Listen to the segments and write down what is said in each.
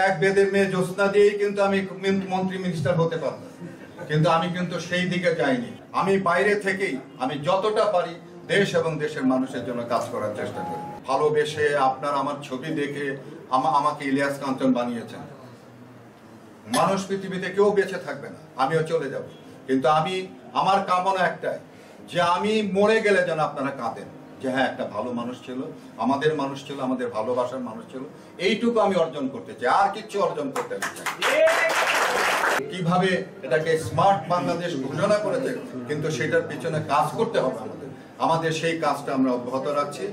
এক বেদের মেয়ে জ্যোৎস্না দিয়েই কিন্তু আমি মন্ত্রী মিনিস্টার হতে পারতাম, কিন্তু আমি কিন্তু সেই দিকে যাইনি। আমি বাইরে থেকেই আমি যতটা পারি দেশ এবং দেশের মানুষের জন্য কাজ করার চেষ্টা করি। ভালোবেসে আপনার আমার ছবি দেখে আমাকে ইলিয়াস কাঞ্চন বানিয়েছেন। মানুষ পৃথিবীতে কেউ বেঁচে থাকবে না, আমিও চলে যাব, কিন্তু আমার কামনা একটাই যে আমি মরে গেলে যেন আপনারা কাঁদেন যে হ্যাঁ একটা ভালো মানুষ ছিল, আমাদের মানুষ ছিল, আমাদের ভালোবাসার মানুষ ছিল। এইটুকু আমি অর্জন করতে চাই, আর কিছু অর্জন করতে চাই। কিভাবে এটাকে স্মার্ট বাংলাদেশ ঘোষণা করেছে, কিন্তু সেটার পিছনে কাজ করতে হবে আমাদের সেই কাজটা আমরা অব্যাহত রাখছি।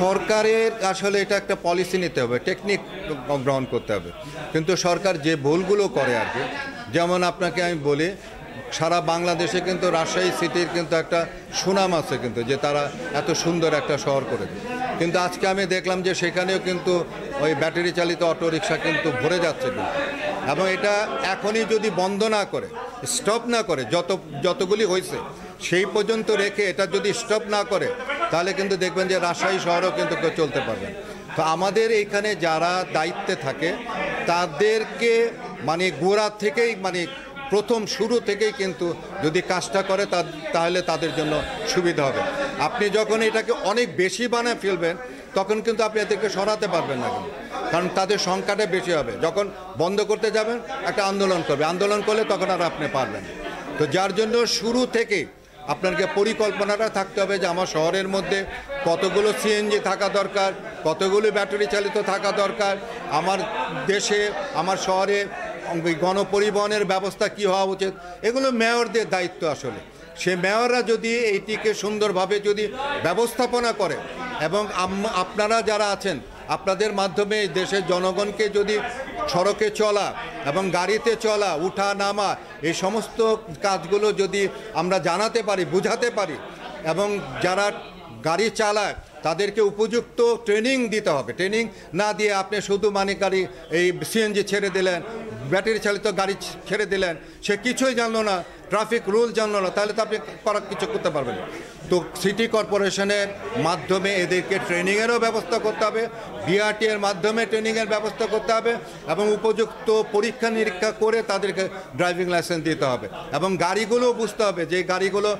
সরকারের আসলে এটা একটা পলিসি নিতে হবে, টেকনিক গ্রহণ করতে হবে, কিন্তু সরকার যে ভুলগুলো করে আর কি, যেমন আপনাকে আমি বলি সারা বাংলাদেশে কিন্তু রাজশাহী সিটির কিন্তু একটা সুনাম আছে কিন্তু, যে তারা এত সুন্দর একটা শহর করে, কিন্তু আজকে আমি দেখলাম যে সেখানেও কিন্তু ওই ব্যাটারি চালিত অটোরিকশা কিন্তু ভরে যাচ্ছে কিন্তু। এবং এটা এখনই যদি বন্ধ না করে, স্টপ না করে, যতগুলি হয়েছে সেই পর্যন্ত রেখে এটা যদি স্টপ না করে, তাহলে কিন্তু দেখবেন যে রাজশাহী শহরেও কিন্তু কেউ চলতে পারবেন। তো আমাদের এইখানে যারা দায়িত্বে থাকে তাদেরকে মানে গোড়া থেকেই মানে প্রথম শুরু থেকেই কিন্তু যদি কাজটা করে তাহলে তাদের জন্য সুবিধা হবে। আপনি যখন এটাকে অনেক বেশি বানায় ফেলবেন তখন কিন্তু আপনি এদেরকে সরাতে পারবেন না, কারণ তাদের সংখ্যাটা বেশি হবে। যখন বন্ধ করতে যাবেন একটা আন্দোলন করবে, আন্দোলন করলে তখন আর আপনি পারবেন। তো যার জন্য শুরু থেকেই আপনাকে পরিকল্পনাটা থাকতে হবে যে আমার শহরের মধ্যে কতগুলো সিএনজি থাকা দরকার, কতগুলো ব্যাটারি চালিত থাকা দরকার, আমার দেশে আমার শহরে গণপরিবহনের ব্যবস্থা কি হওয়া উচিত, এগুলো মেয়রদের দায়িত্ব। আসলে সে মেয়ররা যদি এইটিকে সুন্দরভাবে যদি ব্যবস্থাপনা করে এবং আপনারা যারা আছেন আপনাদের মাধ্যমে দেশের জনগণকে যদি সড়কে চলা এবং গাড়িতে চলা, উঠা নামা, এই সমস্ত কাজগুলো যদি আমরা জানাতে পারি, বুঝাতে পারি, এবং যারা গাড়ি চালায় তাদেরকে উপযুক্ত ট্রেনিং দিতে হবে। ট্রেনিং না দিয়ে আপনি শুধু গাড়ি এই সিএনজি ছেড়ে দিলেন, ব্যাটারি চালিত গাড়ি ছেড়ে দিলেন, সে কিছুই জানলো না, ট্রাফিক রুল জানলো না, তাহলে তো আপনি কিছু করতে পারবেন না। তো সিটি কর্পোরেশনের মাধ্যমে এদেরকে ট্রেনিংয়েরও ব্যবস্থা করতে হবে, বিআরটি এর মাধ্যমে ট্রেনিংয়ের ব্যবস্থা করতে হবে, এবং উপযুক্ত পরীক্ষা নিরীক্ষা করে তাদেরকে ড্রাইভিং লাইসেন্স দিতে হবে, এবং গাড়িগুলোও বুঝতে হবে যে গাড়িগুলো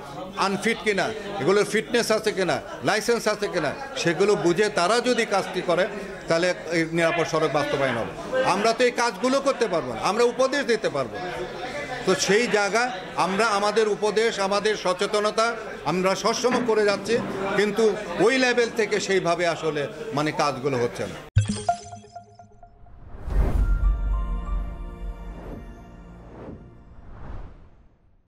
আনফিট কিনা, এগুলোর ফিটনেস আছে কিনা, লাইসেন্স আছে কিনা, সেগুলো বুঝে তারা যদি কাজটি করে তাহলে এই নিরাপদ সড়ক বাস্তবায়ন হবে। আমরা তো এই কাজগুলো করতে পারবো না, আমরা উপদেশ দিতে পারবো। তো সেই জায়গায় আমরা আমাদের উপদেশ, আমাদের সচেতনতা আমরা সবসময় করে যাচ্ছি, কিন্তু ওই লেভেল থেকে সেইভাবে আসলে কাজগুলো হচ্ছে না।